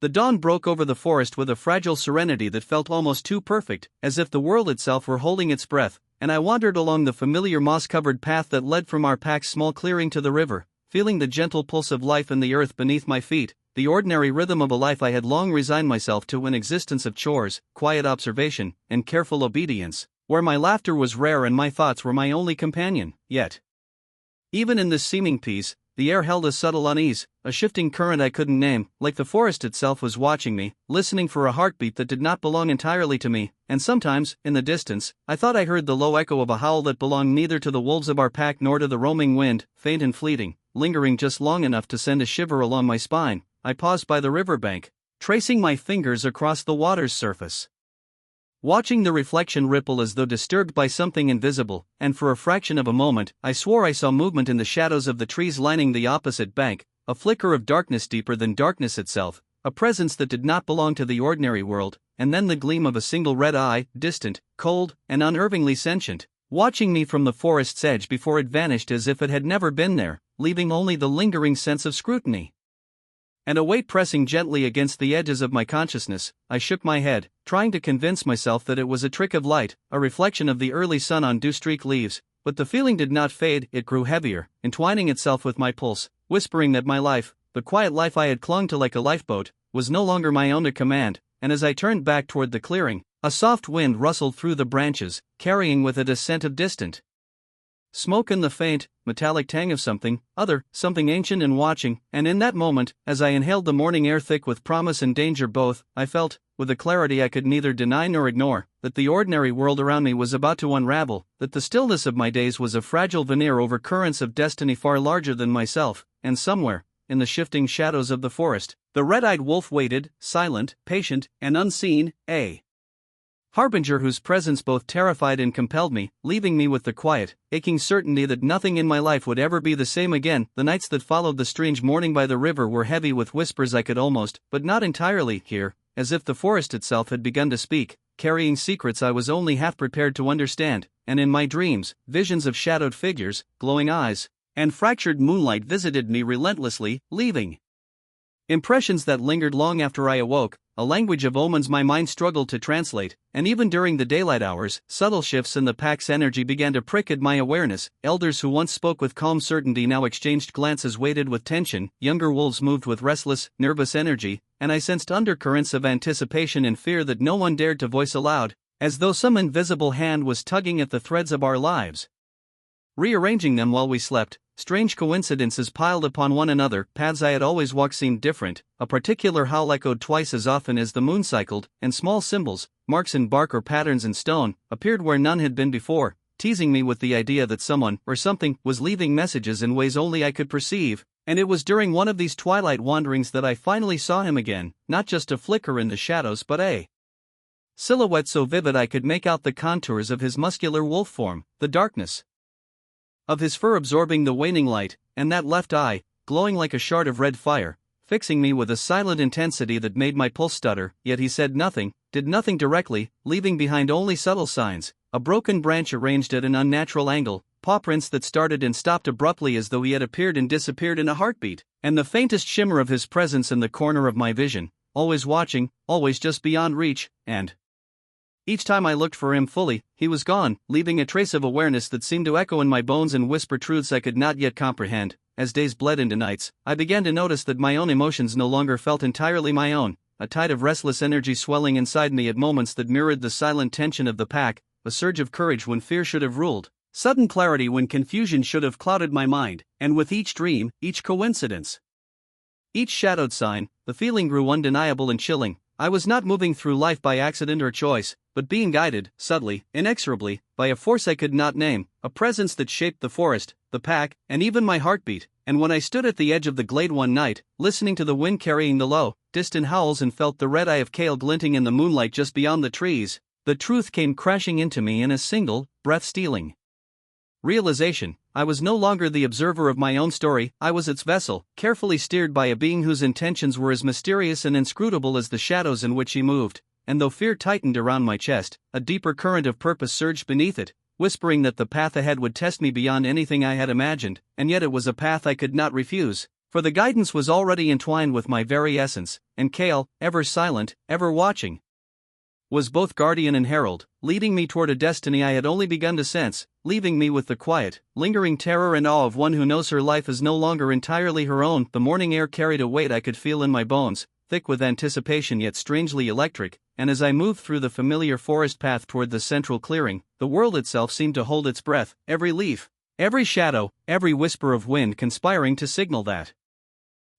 The dawn broke over the forest with a fragile serenity that felt almost too perfect, as if the world itself were holding its breath, and I wandered along the familiar moss-covered path that led from our pack's small clearing to the river, feeling the gentle pulse of life in the earth beneath my feet, the ordinary rhythm of a life I had long resigned myself to, an existence of chores, quiet observation, and careful obedience, where my laughter was rare and my thoughts were my only companion. Yet, even in this seeming peace, the air held a subtle unease, a shifting current I couldn't name, like the forest itself was watching me, listening for a heartbeat that did not belong entirely to me, and sometimes, in the distance, I thought I heard the low echo of a howl that belonged neither to the wolves of our pack nor to the roaming wind, faint and fleeting, lingering just long enough to send a shiver along my spine. I paused by the riverbank, tracing my fingers across the water's surface, watching the reflection ripple as though disturbed by something invisible, and for a fraction of a moment, I swore I saw movement in the shadows of the trees lining the opposite bank, a flicker of darkness deeper than darkness itself, a presence that did not belong to the ordinary world, and then the gleam of a single red eye, distant, cold, and unervingly sentient, watching me from the forest's edge before it vanished as if it had never been there, leaving only the lingering sense of scrutiny. And a weight pressing gently against the edges of my consciousness, I shook my head, trying to convince myself that it was a trick of light, a reflection of the early sun on dew-streaked leaves, but the feeling did not fade. It grew heavier, entwining itself with my pulse, whispering that my life, the quiet life I had clung to like a lifeboat, was no longer my own to command. And as I turned back toward the clearing, a soft wind rustled through the branches, carrying with it a scent of distant smoke and the faint, metallic tang of something ancient and watching, and in that moment, as I inhaled the morning air thick with promise and danger both, I felt, with a clarity I could neither deny nor ignore, that the ordinary world around me was about to unravel, that the stillness of my days was a fragile veneer over currents of destiny far larger than myself, and somewhere, in the shifting shadows of the forest, the red-eyed wolf waited, silent, patient, and unseen, a harbinger whose presence both terrified and compelled me, leaving me with the quiet, aching certainty that nothing in my life would ever be the same again. The nights that followed the strange morning by the river were heavy with whispers I could almost, but not entirely, hear, as if the forest itself had begun to speak, carrying secrets I was only half prepared to understand, and in my dreams, visions of shadowed figures, glowing eyes, and fractured moonlight visited me relentlessly, leaving impressions that lingered long after I awoke, a language of omens my mind struggled to translate, and even during the daylight hours, subtle shifts in the pack's energy began to prick at my awareness. Elders who once spoke with calm certainty now exchanged glances weighted with tension, younger wolves moved with restless, nervous energy, and I sensed undercurrents of anticipation and fear that no one dared to voice aloud, as though some invisible hand was tugging at the threads of our lives, rearranging them while we slept. Strange coincidences piled upon one another. Paths I had always walked seemed different, a particular howl echoed twice as often as the moon cycled, and small symbols, marks in bark or patterns in stone, appeared where none had been before, teasing me with the idea that someone, or something, was leaving messages in ways only I could perceive. And it was during one of these twilight wanderings that I finally saw him again, not just a flicker in the shadows but a silhouette so vivid I could make out the contours of his muscular wolf form, the darkness of his fur absorbing the waning light, and that left eye, glowing like a shard of red fire, fixing me with a silent intensity that made my pulse stutter. Yet he said nothing, did nothing directly, leaving behind only subtle signs, a broken branch arranged at an unnatural angle, paw prints that started and stopped abruptly as though he had appeared and disappeared in a heartbeat, and the faintest shimmer of his presence in the corner of my vision, always watching, always just beyond reach, and each time I looked for him fully, he was gone, leaving a trace of awareness that seemed to echo in my bones and whisper truths I could not yet comprehend. As days bled into nights, I began to notice that my own emotions no longer felt entirely my own, a tide of restless energy swelling inside me at moments that mirrored the silent tension of the pack, a surge of courage when fear should have ruled, sudden clarity when confusion should have clouded my mind, and with each dream, each coincidence, each shadowed sign, the feeling grew undeniable and chilling. I was not moving through life by accident or choice, but being guided, subtly, inexorably, by a force I could not name, a presence that shaped the forest, the pack, and even my heartbeat. And when I stood at the edge of the glade one night, listening to the wind carrying the low, distant howls and felt the red eye of Kale glinting in the moonlight just beyond the trees, the truth came crashing into me in a single, breath-stealing realization. I was no longer the observer of my own story, I was its vessel, carefully steered by a being whose intentions were as mysterious and inscrutable as the shadows in which he moved. And though fear tightened around my chest, a deeper current of purpose surged beneath it, whispering that the path ahead would test me beyond anything I had imagined, and yet it was a path I could not refuse. For the guidance was already entwined with my very essence, and Kale, ever silent, ever watching, was both guardian and herald, leading me toward a destiny I had only begun to sense, leaving me with the quiet, lingering terror and awe of one who knows her life is no longer entirely her own. The morning air carried a weight I could feel in my bones, thick with anticipation yet strangely electric, and as I moved through the familiar forest path toward the central clearing, the world itself seemed to hold its breath, every leaf, every shadow, every whisper of wind conspiring to signal that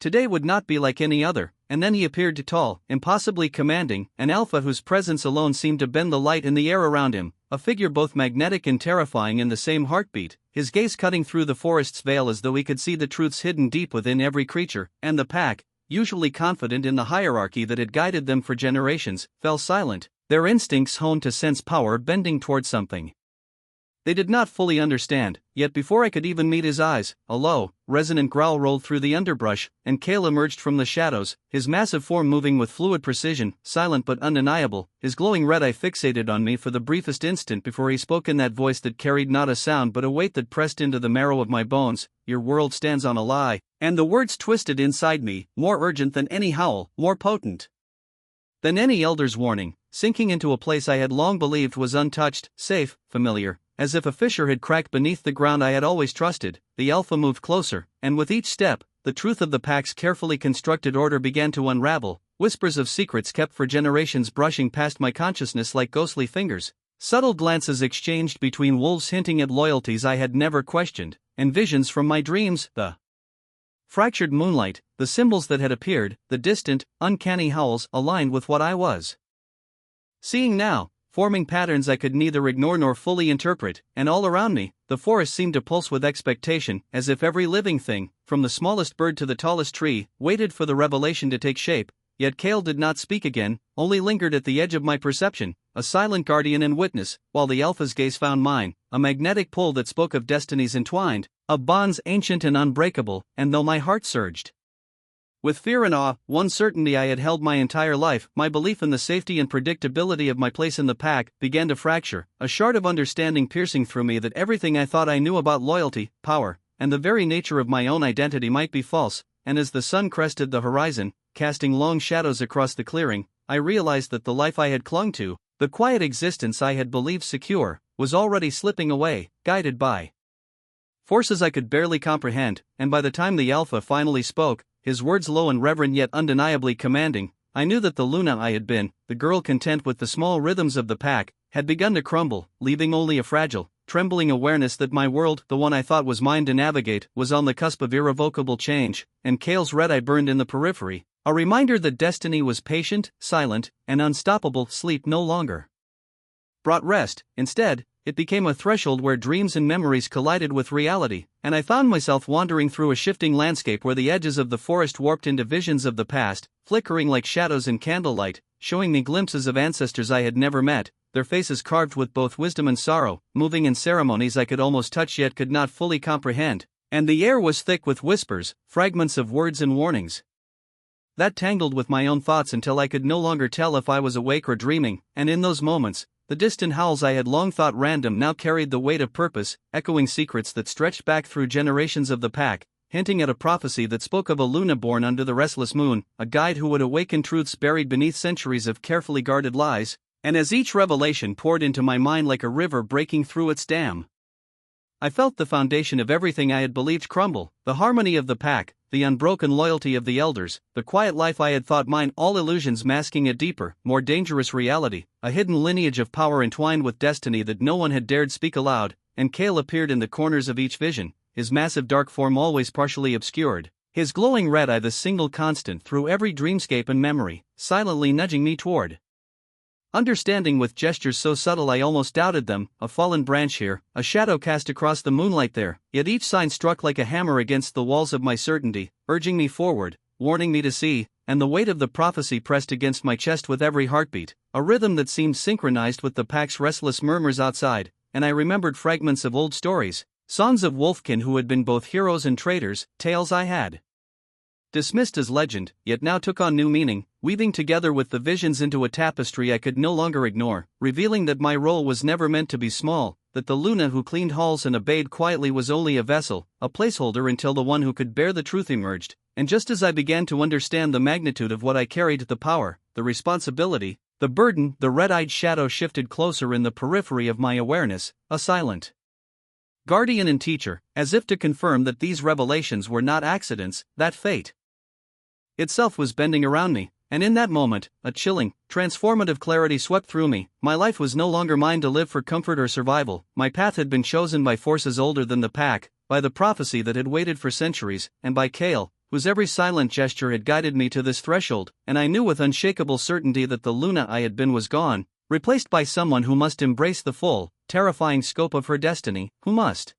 today would not be like any other. And then he appeared tall, impossibly commanding, an alpha whose presence alone seemed to bend the light in the air around him, a figure both magnetic and terrifying in the same heartbeat, his gaze cutting through the forest's veil as though he could see the truths hidden deep within every creature. And the pack, usually confident in the hierarchy that had guided them for generations, fell silent, their instincts honed to sense power bending toward something they did not fully understand. Yet before I could even meet his eyes, a low, resonant growl rolled through the underbrush, and Kale emerged from the shadows, his massive form moving with fluid precision, silent but undeniable, his glowing red eye fixated on me for the briefest instant before he spoke in that voice that carried not a sound but a weight that pressed into the marrow of my bones. "Your world stands on a lie." And the words twisted inside me, more urgent than any howl, more potent than any elder's warning, sinking into a place I had long believed was untouched, safe, familiar. As if a fissure had cracked beneath the ground I had always trusted, the alpha moved closer, and with each step, the truth of the pack's carefully constructed order began to unravel, whispers of secrets kept for generations brushing past my consciousness like ghostly fingers, subtle glances exchanged between wolves hinting at loyalties I had never questioned, and visions from my dreams, the fractured moonlight, the symbols that had appeared, the distant, uncanny howls aligned with what I was seeing now, forming patterns I could neither ignore nor fully interpret. And all around me, the forest seemed to pulse with expectation, as if every living thing, from the smallest bird to the tallest tree, waited for the revelation to take shape. Yet Kale did not speak again, only lingered at the edge of my perception, a silent guardian and witness, while the alpha's gaze found mine, a magnetic pull that spoke of destinies entwined, of bonds ancient and unbreakable. And though my heart surged with fear and awe, one certainty I had held my entire life, my belief in the safety and predictability of my place in the pack, began to fracture, a shard of understanding piercing through me that everything I thought I knew about loyalty, power, and the very nature of my own identity might be false. And as the sun crested the horizon, casting long shadows across the clearing, I realized that the life I had clung to, the quiet existence I had believed secure, was already slipping away, guided by forces I could barely comprehend. And by the time the alpha finally spoke, his words low and reverent yet undeniably commanding, I knew that the Luna I had been, the girl content with the small rhythms of the pack, had begun to crumble, leaving only a fragile, trembling awareness that my world, the one I thought was mine to navigate, was on the cusp of irrevocable change. And Kale's red eye burned in the periphery, a reminder that destiny was patient, silent, and unstoppable. Sleep no longer brought rest. Instead, it became a threshold where dreams and memories collided with reality, and I found myself wandering through a shifting landscape where the edges of the forest warped into visions of the past, flickering like shadows in candlelight, showing me glimpses of ancestors I had never met, their faces carved with both wisdom and sorrow, moving in ceremonies I could almost touch yet could not fully comprehend. And the air was thick with whispers, fragments of words and warnings that tangled with my own thoughts until I could no longer tell if I was awake or dreaming. And in those moments, the distant howls I had long thought random now carried the weight of purpose, echoing secrets that stretched back through generations of the pack, hinting at a prophecy that spoke of a Luna born under the restless moon, a guide who would awaken truths buried beneath centuries of carefully guarded lies. And as each revelation poured into my mind like a river breaking through its dam, I felt the foundation of everything I had believed crumble, the harmony of the pack, the unbroken loyalty of the elders, the quiet life I had thought mine, all illusions masking a deeper, more dangerous reality, a hidden lineage of power entwined with destiny that no one had dared speak aloud. And Kale appeared in the corners of each vision, his massive dark form always partially obscured, his glowing red eye the single constant through every dreamscape and memory, silently nudging me toward understanding with gestures so subtle I almost doubted them, a fallen branch here, a shadow cast across the moonlight there. Yet each sign struck like a hammer against the walls of my certainty, urging me forward, warning me to see. And the weight of the prophecy pressed against my chest with every heartbeat, a rhythm that seemed synchronized with the pack's restless murmurs outside. And I remembered fragments of old stories, songs of wolfkin who had been both heroes and traitors, tales I had dismissed as legend, yet now took on new meaning, weaving together with the visions into a tapestry I could no longer ignore, revealing that my role was never meant to be small, that the Luna who cleaned halls and obeyed quietly was only a vessel, a placeholder until the one who could bear the truth emerged, and just as I began to understand the magnitude of what I carried, the power, the responsibility, the burden, the red-eyed shadow shifted closer in the periphery of my awareness, a silent guardian and teacher, as if to confirm that these revelations were not accidents, that fate itself was bending around me. And in that moment, a chilling, transformative clarity swept through me. My life was no longer mine to live for comfort or survival. My path had been chosen by forces older than the pack, by the prophecy that had waited for centuries, and by Kale, whose every silent gesture had guided me to this threshold. And I knew with unshakable certainty that the Luna I had been was gone, replaced by someone who must embrace the full, terrifying scope of her destiny, who must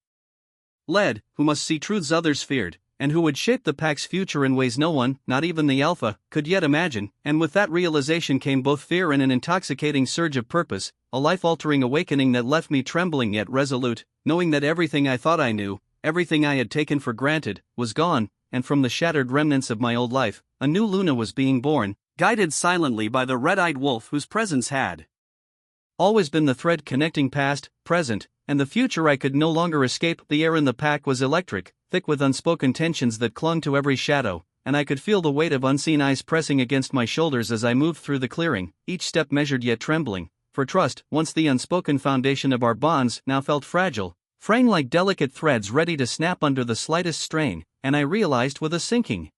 lead, who must see truths others feared, and who would shape the pack's future in ways no one, not even the Alpha, could yet imagine. And with that realization came both fear and an intoxicating surge of purpose, a life-altering awakening that left me trembling yet resolute, knowing that everything I thought I knew, everything I had taken for granted, was gone, and from the shattered remnants of my old life, a new Luna was being born, guided silently by the red-eyed wolf whose presence had always been the thread connecting past, present, and the future I could no longer escape. The air in the pack was electric, thick with unspoken tensions that clung to every shadow, and I could feel the weight of unseen eyes pressing against my shoulders as I moved through the clearing, each step measured yet trembling, for trust, once the unspoken foundation of our bonds, now felt fragile, fraying like delicate threads ready to snap under the slightest strain. And I realized with a sinking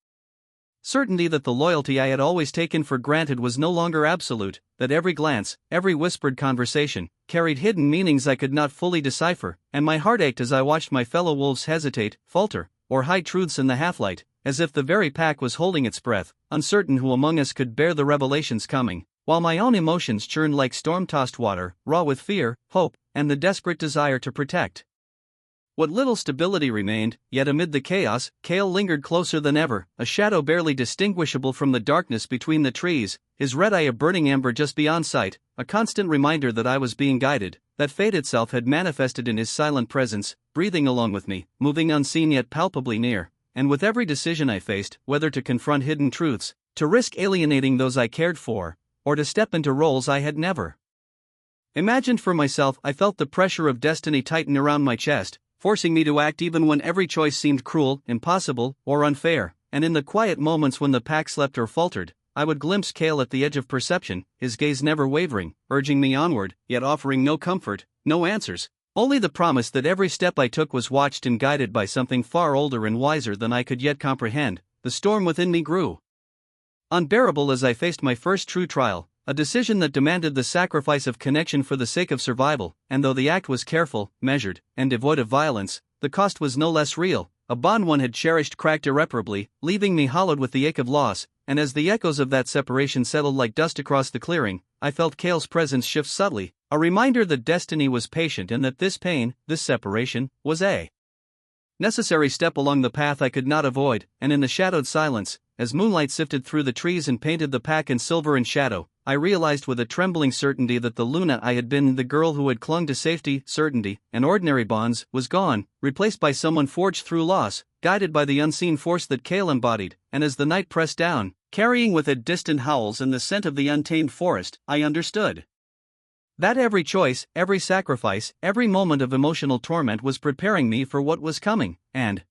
certainty that the loyalty I had always taken for granted was no longer absolute, that every glance, every whispered conversation, carried hidden meanings I could not fully decipher, and my heart ached as I watched my fellow wolves hesitate, falter, or hide truths in the half-light, as if the very pack was holding its breath, uncertain who among us could bear the revelations coming, while my own emotions churned like storm-tossed water, raw with fear, hope, and the desperate desire to protect what little stability remained. Yet amid the chaos, Kale lingered closer than ever, a shadow barely distinguishable from the darkness between the trees, his red eye a burning ember just beyond sight, a constant reminder that I was being guided, that fate itself had manifested in his silent presence, breathing along with me, moving unseen yet palpably near. And with every decision I faced, whether to confront hidden truths, to risk alienating those I cared for, or to step into roles I had never imagined for myself, I felt the pressure of destiny tighten around my chest, forcing me to act even when every choice seemed cruel, impossible, or unfair. And in the quiet moments when the pack slept or faltered, I would glimpse Kale at the edge of perception, his gaze never wavering, urging me onward, yet offering no comfort, no answers, only the promise that every step I took was watched and guided by something far older and wiser than I could yet comprehend. The storm within me grew unbearable as I faced my first true trial, a decision that demanded the sacrifice of connection for the sake of survival. And though the act was careful, measured, and devoid of violence, the cost was no less real. A bond one had cherished cracked irreparably, leaving me hollowed with the ache of loss. And as the echoes of that separation settled like dust across the clearing, I felt Kale's presence shift subtly, a reminder that destiny was patient and that this pain, this separation, was a necessary step along the path I could not avoid. And in the shadowed silence, as moonlight sifted through the trees and painted the pack in silver and shadow, I realized with a trembling certainty that the Luna I had been, the girl who had clung to safety, certainty, and ordinary bonds, was gone, replaced by someone forged through loss, guided by the unseen force that Kale embodied. And as the night pressed down, carrying with it distant howls and the scent of the untamed forest, I understood that every choice, every sacrifice, every moment of emotional torment was preparing me for what was coming. And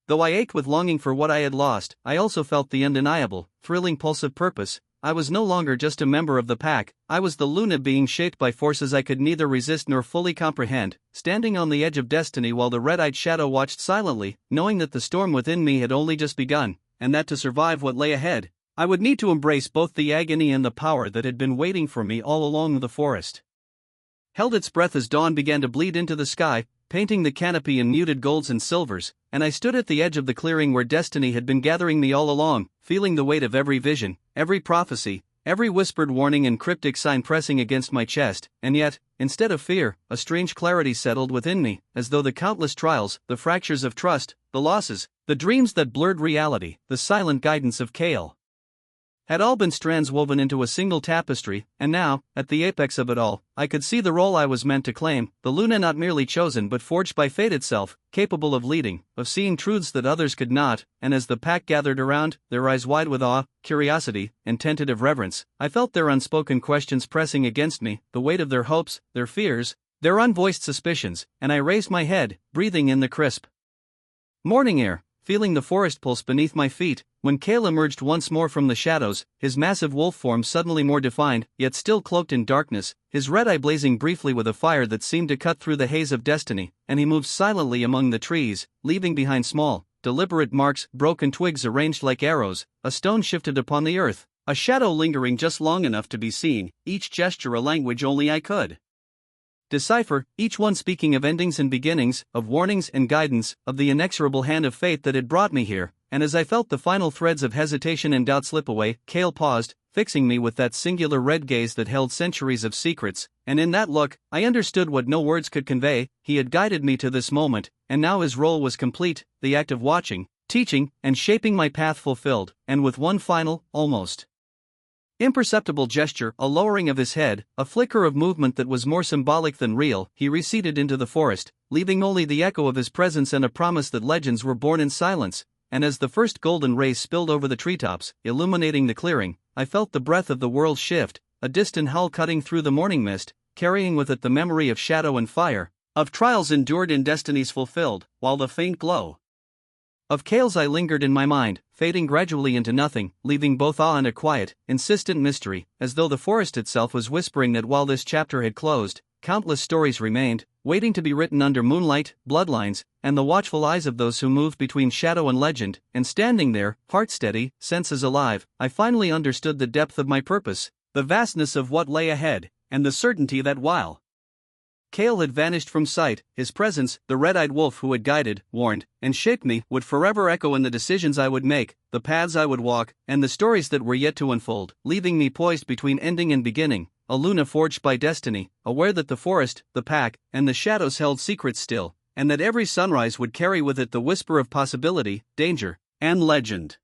though I ached with longing for what I had lost, I also felt the undeniable, thrilling pulse of purpose. I was no longer just a member of the pack, I was the Luna being shaped by forces I could neither resist nor fully comprehend, standing on the edge of destiny while the red-eyed shadow watched silently, knowing that the storm within me had only just begun, and that to survive what lay ahead, I would need to embrace both the agony and the power that had been waiting for me all along the forest held its breath as dawn began to bleed into the sky, painting the canopy in muted golds and silvers. And I stood at the edge of the clearing where destiny had been gathering me all along, feeling the weight of every vision, every prophecy, every whispered warning and cryptic sign pressing against my chest. And yet, instead of fear, a strange clarity settled within me, as though the countless trials, the fractures of trust, the losses, the dreams that blurred reality, the silent guidance of Kale, had all been strands woven into a single tapestry. And now, at the apex of it all, I could see the role I was meant to claim, the Luna not merely chosen but forged by fate itself, capable of leading, of seeing truths that others could not. And as the pack gathered around, their eyes wide with awe, curiosity, and tentative reverence, I felt their unspoken questions pressing against me, the weight of their hopes, their fears, their unvoiced suspicions, and I raised my head, breathing in the crisp morning air, feeling the forest pulse beneath my feet, when Cale emerged once more from the shadows, his massive wolf form suddenly more defined, yet still cloaked in darkness, his red eye blazing briefly with a fire that seemed to cut through the haze of destiny, and he moved silently among the trees, leaving behind small, deliberate marks, broken twigs arranged like arrows, a stone shifted upon the earth, a shadow lingering just long enough to be seen, each gesture a language only I could decipher, each one speaking of endings and beginnings, of warnings and guidance, of the inexorable hand of fate that had brought me here. And as I felt the final threads of hesitation and doubt slip away, Cale paused, fixing me with that singular red gaze that held centuries of secrets, and in that look, I understood what no words could convey. He had guided me to this moment, and now his role was complete, the act of watching, teaching, and shaping my path fulfilled, and with one final, almost imperceptible gesture, a lowering of his head, a flicker of movement that was more symbolic than real, he receded into the forest, leaving only the echo of his presence and a promise that legends were born in silence. And as the first golden rays spilled over the treetops, illuminating the clearing, I felt the breath of the world shift, a distant howl cutting through the morning mist, carrying with it the memory of shadow and fire, of trials endured and destinies fulfilled, while the faint glow of Cale's eye lingered in my mind, fading gradually into nothing, leaving both awe and a quiet, insistent mystery, as though the forest itself was whispering that while this chapter had closed, countless stories remained, waiting to be written under moonlight, bloodlines, and the watchful eyes of those who moved between shadow and legend. And standing there, heart steady, senses alive, I finally understood the depth of my purpose, the vastness of what lay ahead, and the certainty that while Cale had vanished from sight, his presence, the red-eyed wolf who had guided, warned, and shaped me, would forever echo in the decisions I would make, the paths I would walk, and the stories that were yet to unfold, leaving me poised between ending and beginning, a Luna forged by destiny, aware that the forest, the pack, and the shadows held secrets still, and that every sunrise would carry with it the whisper of possibility, danger, and legend.